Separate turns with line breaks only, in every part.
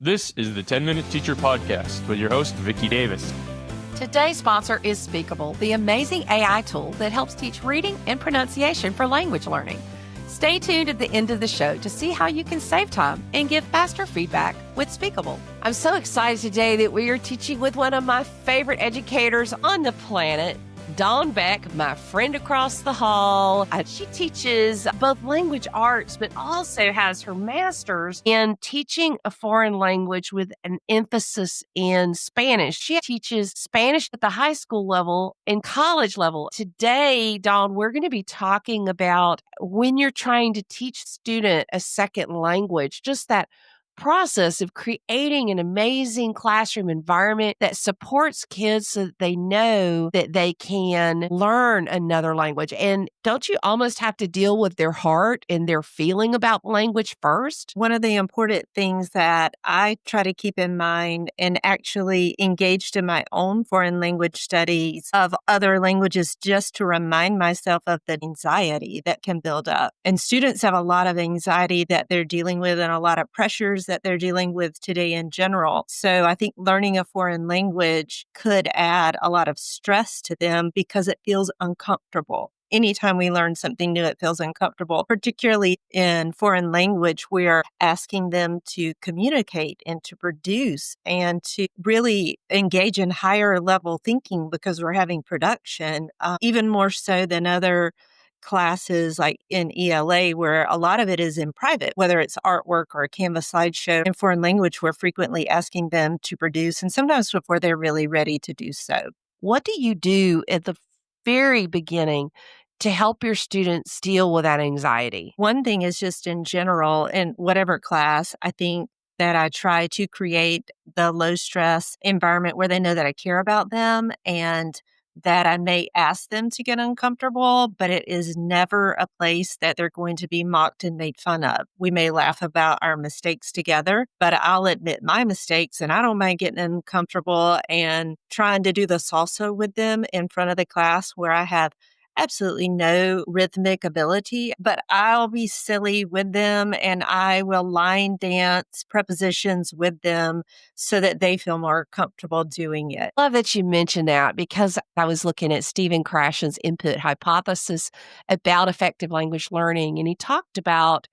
This is the 10-Minute Teacher Podcast with your host, Vicki Davis.
Today's sponsor is Speakable, the amazing AI tool that helps teach reading and pronunciation for language learning. Stay tuned at the end of the show to see how you can save time and give faster feedback with Speakable. I'm so excited today that we are teaching with one of my favorite educators on the planet, Dawne Beck, my friend across the hall. She teaches both language arts, but also has her master's in teaching a foreign language with an emphasis in Spanish. She teaches Spanish at the high school level and college level. Today, Dawne, we're going to be talking about when you're trying to teach a student a second language, just that process of creating an amazing classroom environment that supports kids so that they know that they can learn another language. And don't you almost have to deal with their heart and their feeling about language first?
One of the important things that I try to keep in mind and actually engaged in my own foreign language studies of other languages just to remind myself of the anxiety that can build up. And students have a lot of anxiety that they're dealing with and a lot of pressures that they're dealing with today in general. So I think learning a foreign language could add a lot of stress to them because it feels uncomfortable. Anytime we learn something new, it feels uncomfortable, particularly in foreign language. We're asking them to communicate and to produce and to really engage in higher level thinking because we're having production, even more so than other classes like in ELA, where a lot of it is in private, whether it's artwork or a Canvas slideshow. In foreign language, we're frequently asking them to produce, and sometimes before they're really ready to do so.
What do you do at the very beginning to help your students deal with that anxiety?
One thing is just in general, in whatever class, I think that I try to create the low stress environment where they know that I care about them and that I may ask them to get uncomfortable, but it is never a place that they're going to be mocked and made fun of. We may laugh about our mistakes together, but I'll admit my mistakes and I don't mind getting uncomfortable and trying to do the salsa with them in front of the class where I have absolutely no rhythmic ability, but I'll be silly with them and I will line dance prepositions with them so that they feel more comfortable doing it.
Love that you mentioned that because I was looking at Stephen Krashen's input hypothesis about effective language learning, and he talked about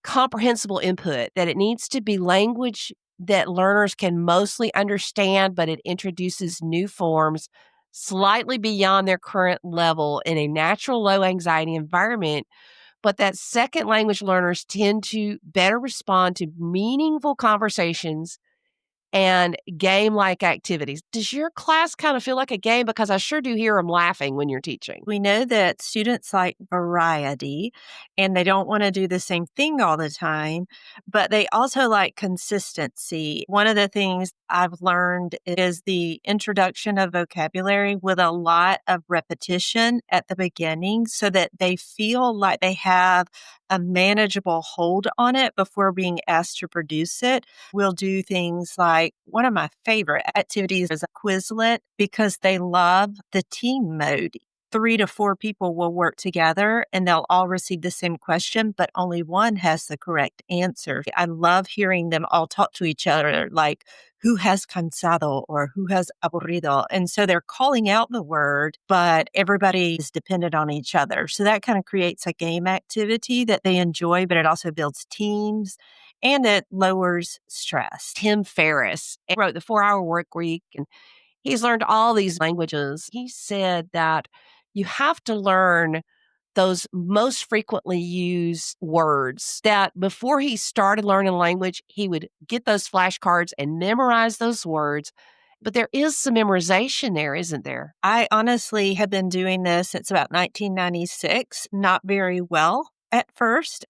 comprehensible input, that it needs to be language that learners can mostly understand, but it introduces new forms slightly beyond their current level in a natural low anxiety environment, but that second language learners tend to better respond to meaningful conversations and game-like activities. Does your class kind of feel like a game? Because I sure do hear them laughing when you're teaching.
We know that students like variety and they don't want to do the same thing all the time, but they also like consistency. One of the things I've learned is the introduction of vocabulary with a lot of repetition at the beginning so that they feel like they have a manageable hold on it before being asked to produce it. We'll do things like one of my favorite activities is a Quizlet because they love the team mode. 3 to 4 people will work together and they'll all receive the same question, but only one has the correct answer. I love hearing them all talk to each other like, who has cansado or who has aburrido? And so they're calling out the word, but everybody is dependent on each other. So that kind of creates a game activity that they enjoy, but it also builds teams and it lowers stress.
Tim Ferriss wrote The 4-Hour Work Week, and he's learned all these languages. He said that you have to learn those most frequently used words, that before he started learning language, he would get those flashcards and memorize those words. But there is some memorization there, isn't there?
I honestly have been doing this since about 1996, not very well at first.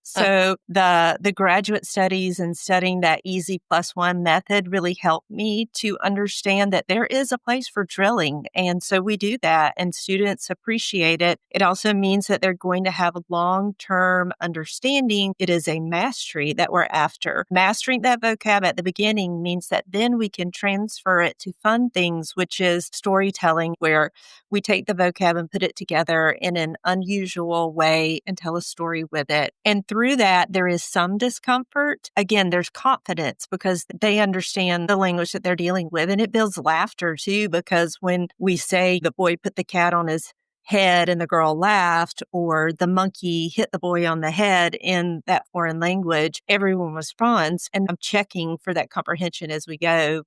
So the graduate studies and studying that easy +1 method really helped me to understand that there is a place for drilling. And so we do that and students appreciate it. It also means that they're going to have a long-term understanding. It is a mastery that we're after. Mastering that vocab at the beginning means that then we can transfer it to fun things, which is storytelling, where we take the vocab and put it together in an unusual way and tell a story with it. And through through that, there is some discomfort. Again, there's confidence because they understand the language that they're dealing with. And it builds laughter too, because when we say the boy put the cat on his head and the girl laughed, or the monkey hit the boy on the head in that foreign language, everyone responds. And I'm checking for that comprehension as we go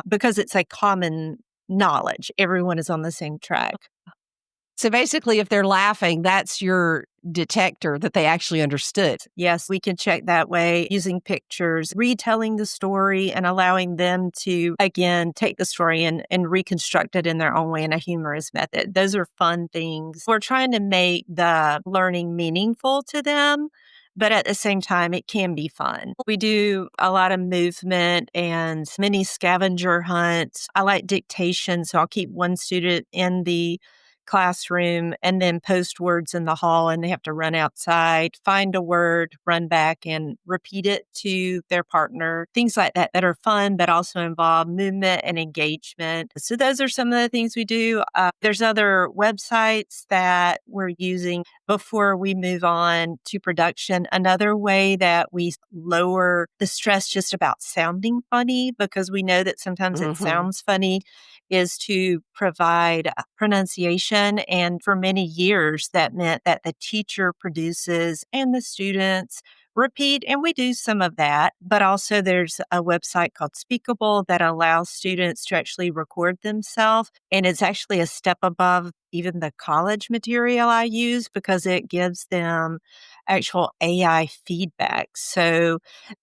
because it's a common knowledge. Everyone is on the same track.
So basically, if they're laughing, that's your detector that they actually understood.
Yes, we can check that way using pictures, retelling the story and allowing them to, again, take the story and reconstruct it in their own way in a humorous method. Those are fun things. We're trying to make the learning meaningful to them, but at the same time, it can be fun. We do a lot of movement and mini scavenger hunts. I like dictation, so I'll keep one student in the classroom and then post words in the hall, and they have to run outside, find a word, run back and repeat it to their partner. Things like that are fun, but also involve movement and engagement. So those are some of the things we do. There's other websites that we're using before we move on to production. Another way that we lower the stress just about sounding funny, because we know that sometimes it sounds funny, is to provide pronunciation. And for many years, that meant that the teacher produces and the students repeat. And we do some of that. But also there's a website called Speakable that allows students to actually record themselves. And it's actually a step above even the college material I use because it gives them actual AI feedback. So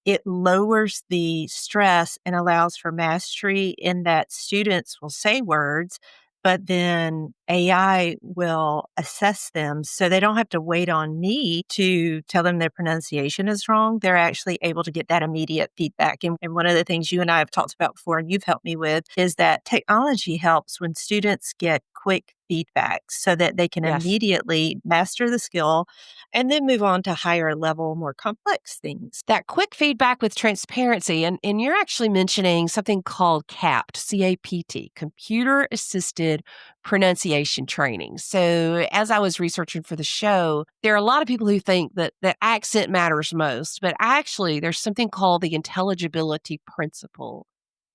it lowers the stress and allows for mastery in that students will say words, but then AI will assess them. So they don't have to wait on me to tell them their pronunciation is wrong. They're actually able to get that immediate feedback. And one of the things you and I have talked about before, and you've helped me with, is that technology helps when students get quick feedback so that they can immediately master the skill and then move on to higher level, more complex things.
That quick feedback with transparency. And you're actually mentioning something called CAPT, CAPT, Computer Assisted Pronunciation Training. So as I was researching for the show, there are a lot of people who think that accent matters most, but actually there's something called the intelligibility principle,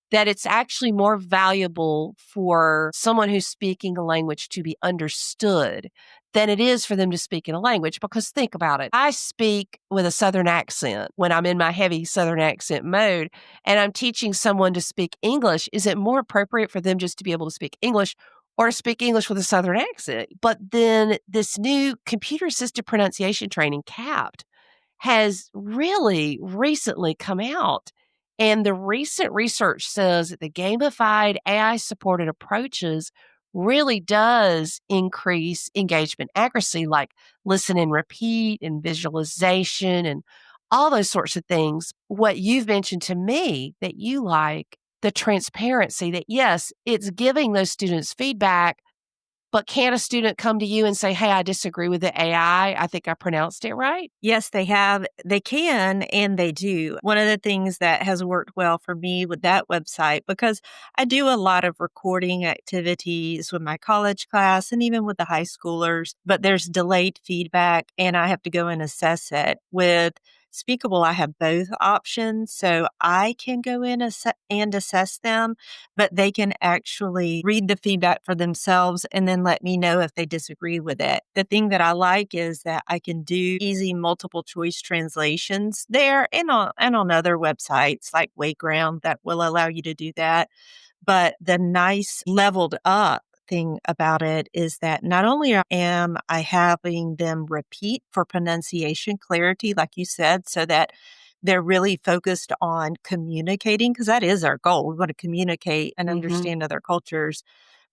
that it's actually more valuable for someone who's speaking a language to be understood than it is for them to speak in a language. Because think about it. I speak with a Southern accent when I'm in my heavy Southern accent mode, and I'm teaching someone to speak English. Is it more appropriate for them just to be able to speak English or to speak English with a Southern accent? But then this new computer assisted pronunciation training, CAPT, has really recently come out. And the recent research says that the gamified AI supported approaches really does increase engagement accuracy, like listen and repeat and visualization and all those sorts of things. What you've mentioned to me that you like, the transparency that yes, it's giving those students feedback, but can a student come to you and say, hey, I disagree with the AI. I think I pronounced it right?
Yes, they have. They can and they do. One of the things that has worked well for me with that website, because I do a lot of recording activities with my college class and even with the high schoolers, but there's delayed feedback and I have to go and assess it. With Speakable, I have both options. So I can go in and assess them, but they can actually read the feedback for themselves and then let me know if they disagree with it. The thing that I like is that I can do easy multiple choice translations there and on other websites like Wayground that will allow you to do that. But the nice leveled up thing about it is that not only am I having them repeat for pronunciation clarity, like you said, so that they're really focused on communicating, because that is our goal. We want to communicate and understand other cultures,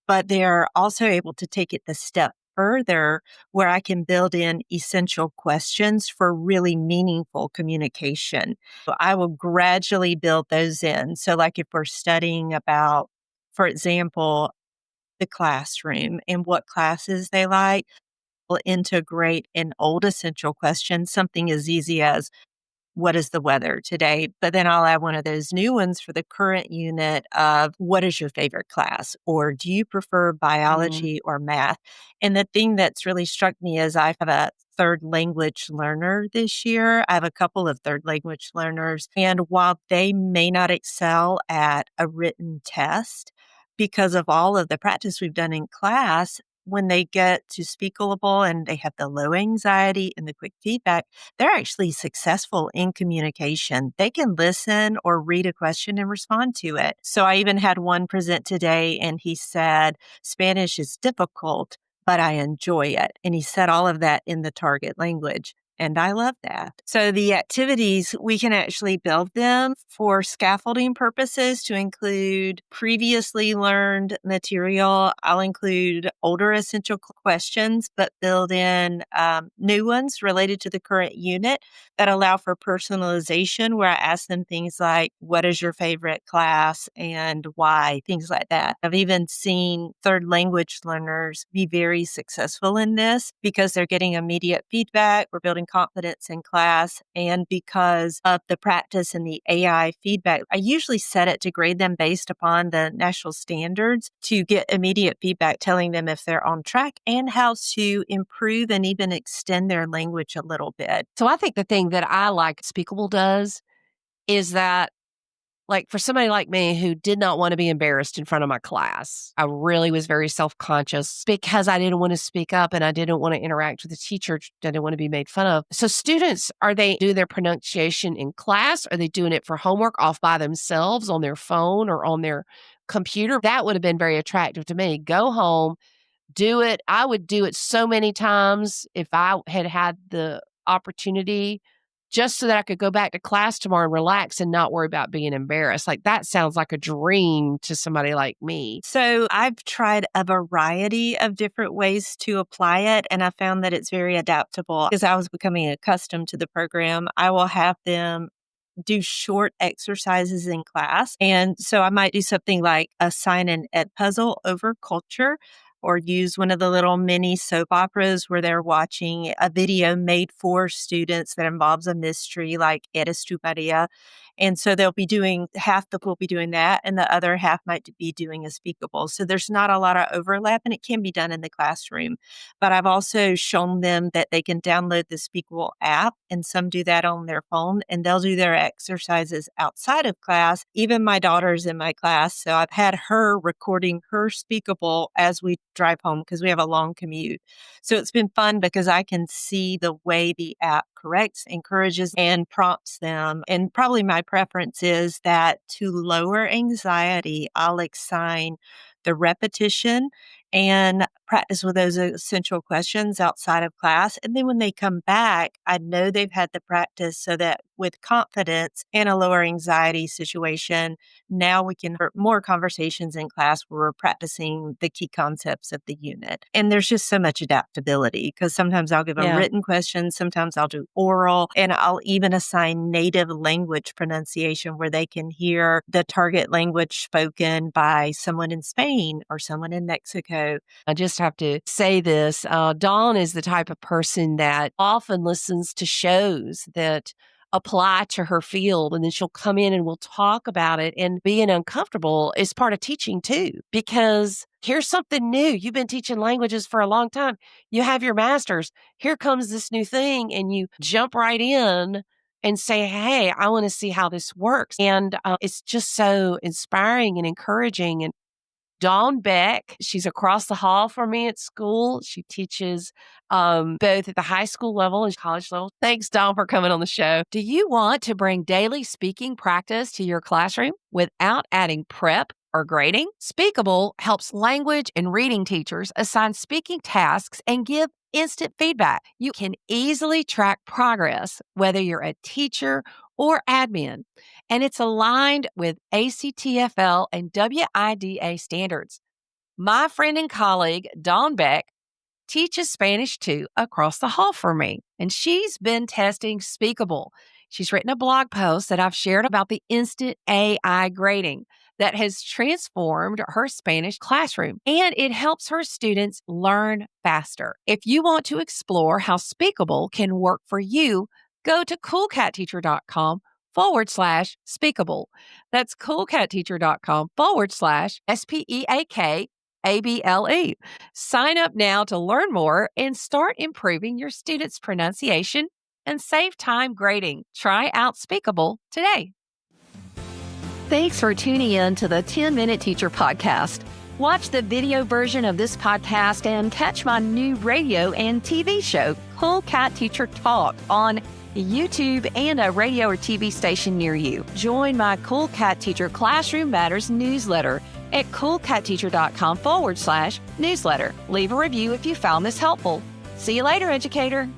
but they're also able to take it the step further where I can build in essential questions for really meaningful communication. So I will gradually build those in. So like if we're studying about, for example, the classroom and what classes they like, will integrate an old essential question, something as easy as, what is the weather today? But then I'll add one of those new ones for the current unit of what is your favorite class? Or do you prefer biology or math? And the thing that's really struck me is I have a third language learner this year. I have a couple of third language learners. And while they may not excel at a written test because of all of the practice we've done in class, when they get to Speakable and they have the low anxiety and the quick feedback, they're actually successful in communication. They can listen or read a question and respond to it. So I even had one present today and he said, Spanish is difficult, but I enjoy it. And he said all of that in the target language. And I love that. So the activities, we can actually build them for scaffolding purposes to include previously learned material. I'll include older essential questions, but build in new ones related to the current unit that allow for personalization, where I ask them things like, what is your favorite class and why? Things like that. I've even seen third language learners be very successful in this because they're getting immediate feedback. We're building confidence in class. And because of the practice and the AI feedback, I usually set it to grade them based upon the national standards to get immediate feedback, telling them if they're on track and how to improve and even extend their language a little bit.
So I think the thing that I like Speakable does is that, like, for somebody like me who did not want to be embarrassed in front of my class, I really was very self-conscious because I didn't want to speak up and I didn't want to interact with the teacher. I didn't want to be made fun of. So students, are they doing their pronunciation in class? Are they doing it for homework off by themselves on their phone or on their computer? That would have been very attractive to me. Go home, do it. I would do it so many times if I had had the opportunity, just so that I could go back to class tomorrow and relax and not worry about being embarrassed. Like, that sounds like a dream to somebody like me.
So I've tried a variety of different ways to apply it, and I found that it's very adaptable. As I was becoming accustomed to the program, I will have them do short exercises in class. And so I might do something like assign an ed puzzle over culture, or use one of the little mini soap operas where they're watching a video made for students that involves a mystery like Eres tu Maria. And so they'll be doing, half the will be doing that, and the other half might be doing a Speakable. So there's not a lot of overlap, and it can be done in the classroom. But I've also shown them that they can download the Speakable app, and some do that on their phone, and they'll do their exercises outside of class. Even my daughter's in my class, so I've had her recording her Speakable as we drive home because we have a long commute. So it's been fun because I can see the way the app corrects, encourages, and prompts them. And probably my preference is that to lower anxiety, I'll assign the repetition and practice with those essential questions outside of class. And then when they come back, I know they've had the practice so that with confidence and a lower anxiety situation, now we can have more conversations in class where we're practicing the key concepts of the unit. And there's just so much adaptability because sometimes I'll give a written question, sometimes I'll do oral, and I'll even assign native language pronunciation where they can hear the target language spoken by someone in Spain or someone in Mexico.
I just have to say this. Dawne is the type of person that often listens to shows that apply to her field, and then she'll come in and we'll talk about it. And being uncomfortable is part of teaching too, because here's something new. You've been teaching languages for a long time. You have your master's. Here comes this new thing, and you jump right in and say, hey, I want to see how this works. And it's just so inspiring and encouraging. And Dawne Beck, she's across the hall from me at school. She teaches both at the high school level and college level. Thanks, Dawne, for coming on the show. Do you want to bring daily speaking practice to your classroom without adding prep or grading? Speakable helps language and reading teachers assign speaking tasks and give instant feedback. You can easily track progress, whether you're a teacher or admin, and it's aligned with ACTFL and WIDA standards. My friend and colleague, Dawne Beck, teaches Spanish 2 across the hall from me, and she's been testing Speakable. She's written a blog post that I've shared about the instant AI grading that has transformed her Spanish classroom, and it helps her students learn faster. If you want to explore how Speakable can work for you, go to coolcatteacher.com/speakable. That's coolcatteacher.com/SPEAKABLE. Sign up now to learn more and start improving your students' pronunciation and save time grading. Try out Speakable today. Thanks for tuning in to the 10-Minute Teacher Podcast. Watch the video version of this podcast and catch my new radio and TV show, Cool Cat Teacher Talk, on YouTube and a radio or TV station near you. Join my Cool Cat Teacher Classroom Matters newsletter at coolcatteacher.com/newsletter. Leave a review if you found this helpful. See you later, educator.